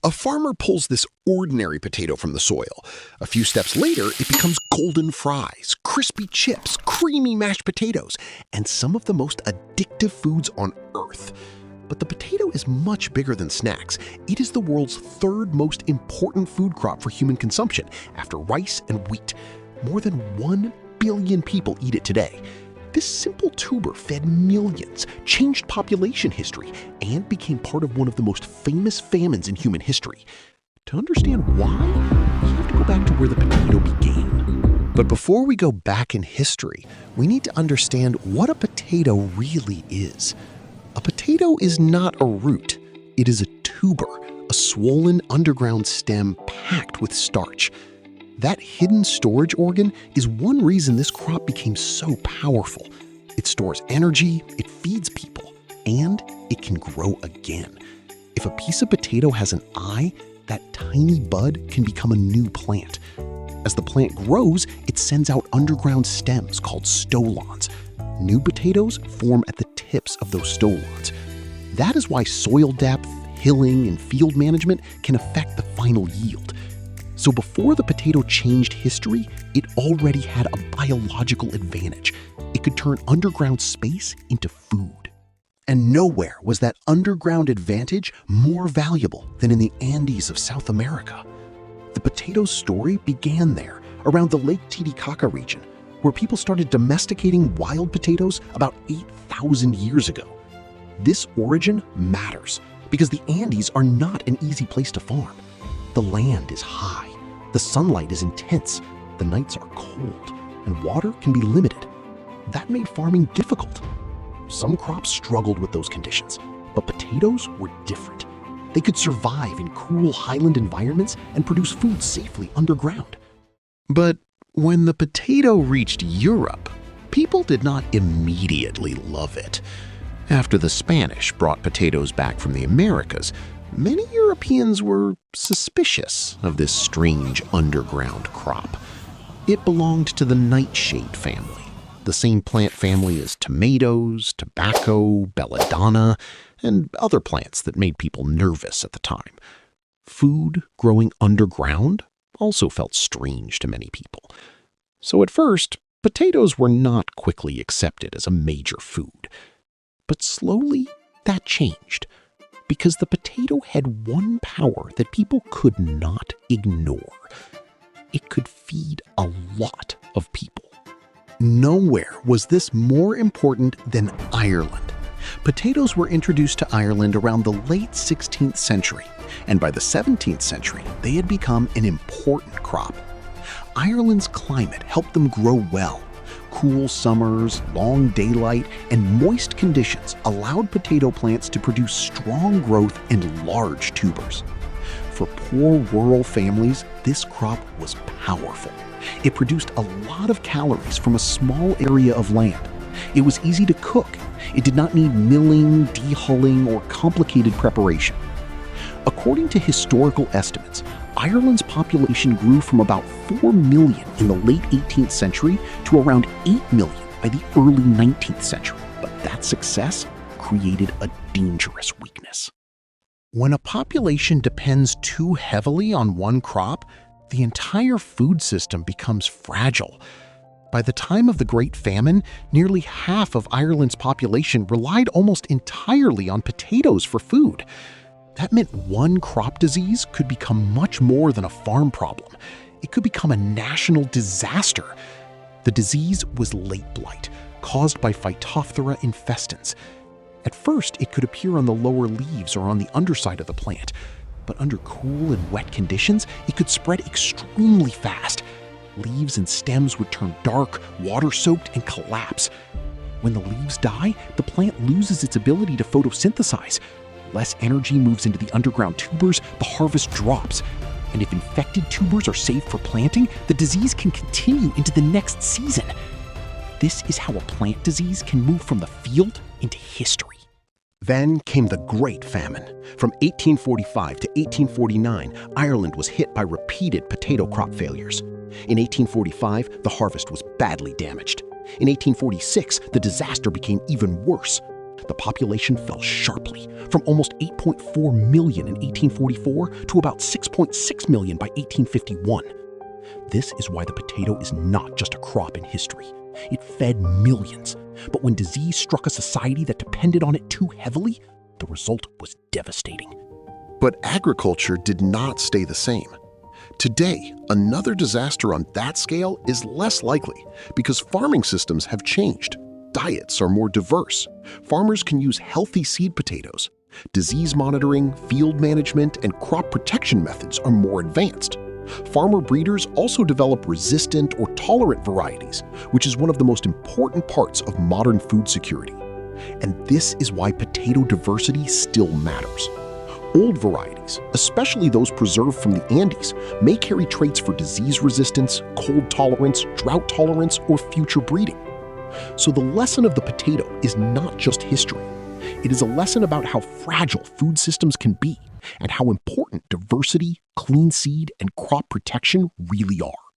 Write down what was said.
A farmer pulls this ordinary potato from the soil. A few steps later, it becomes golden fries, crispy chips, creamy mashed potatoes, and some of the most addictive foods on earth. But the potato is much bigger than snacks. It is the world's third most important food crop for human consumption, after rice and wheat. More than 1 billion people eat it today. This simple tuber fed millions, changed population history, and became part of one of the most famous famines in human history. To understand why, we have to go back to where the potato began. But before we go back in history, we need to understand what a potato really is. A potato is not a root. It is a tuber, a swollen underground stem packed with starch. That hidden storage organ is one reason this crop became so powerful. It stores energy, it feeds people, and it can grow again. If a piece of potato has an eye, that tiny bud can become a new plant. As the plant grows, it sends out underground stems called stolons. New potatoes form at the tips of those stolons. That is why soil depth, hilling, and field management can affect the final yield. So before the potato changed history, it already had a biological advantage. It could turn underground space into food. And nowhere was that underground advantage more valuable than in the Andes of South America. The potato's story began there, around the Lake Titicaca region, where people started domesticating wild potatoes about 8,000 years ago. This origin matters because the Andes are not an easy place to farm. The land is high, the sunlight is intense, the nights are cold, and water can be limited. That made farming difficult. Some crops struggled with those conditions, but potatoes were different. They could survive in cool highland environments and produce food safely underground. But when the potato reached Europe, people did not immediately love it. After the Spanish brought potatoes back from the Americas, many Europeans were suspicious of this strange underground crop. It belonged to the nightshade family, the same plant family as tomatoes, tobacco, belladonna, and other plants that made people nervous at the time. Food growing underground also felt strange to many people. So at first, potatoes were not quickly accepted as a major food. But slowly, that changed, because the potato had one power that people could not ignore. It could feed a lot of people. Nowhere was this more important than Ireland. Potatoes were introduced to Ireland around the late 16th century, and by the 17th century, they had become an important crop. Ireland's climate helped them grow well. Cool summers, long daylight, and moist conditions allowed potato plants to produce strong growth and large tubers. For poor rural families, this crop was powerful. It produced a lot of calories from a small area of land. It was easy to cook. It did not need milling, dehulling, or complicated preparation. According to historical estimates, Ireland's population grew from about 4 million in the late 18th century to around 8 million by the early 19th century. But that success created a dangerous weakness. When a population depends too heavily on one crop, the entire food system becomes fragile. By the time of the Great Famine, nearly half of Ireland's population relied almost entirely on potatoes for food. That meant one crop disease could become much more than a farm problem. It could become a national disaster. The disease was late blight, caused by Phytophthora infestans. At first, it could appear on the lower leaves or on the underside of the plant, but under cool and wet conditions, it could spread extremely fast. Leaves and stems would turn dark, water-soaked, and collapse. When the leaves die, the plant loses its ability to photosynthesize. Less energy moves into the underground tubers, the harvest drops. And if infected tubers are saved for planting, the disease can continue into the next season. This is how a plant disease can move from the field into history. Then came the Great Famine. From 1845 to 1849, Ireland was hit by repeated potato crop failures. In 1845, the harvest was badly damaged. In 1846, the disaster became even worse. The population fell sharply, from almost 8.4 million in 1844 to about 6.6 million by 1851. This is why the potato is not just a crop in history. It fed millions. But when disease struck a society that depended on it too heavily, the result was devastating. But agriculture did not stay the same. Today, another disaster on that scale is less likely because farming systems have changed. Diets are more diverse. Farmers can use healthy seed potatoes. Disease monitoring, field management, and crop protection methods are more advanced. Farmer breeders also develop resistant or tolerant varieties, which is one of the most important parts of modern food security. And this is why potato diversity still matters. Old varieties, especially those preserved from the Andes, may carry traits for disease resistance, cold tolerance, drought tolerance, or future breeding. So the lesson of the potato is not just history. It is a lesson about how fragile food systems can be and how important diversity, clean seed, and crop protection really are.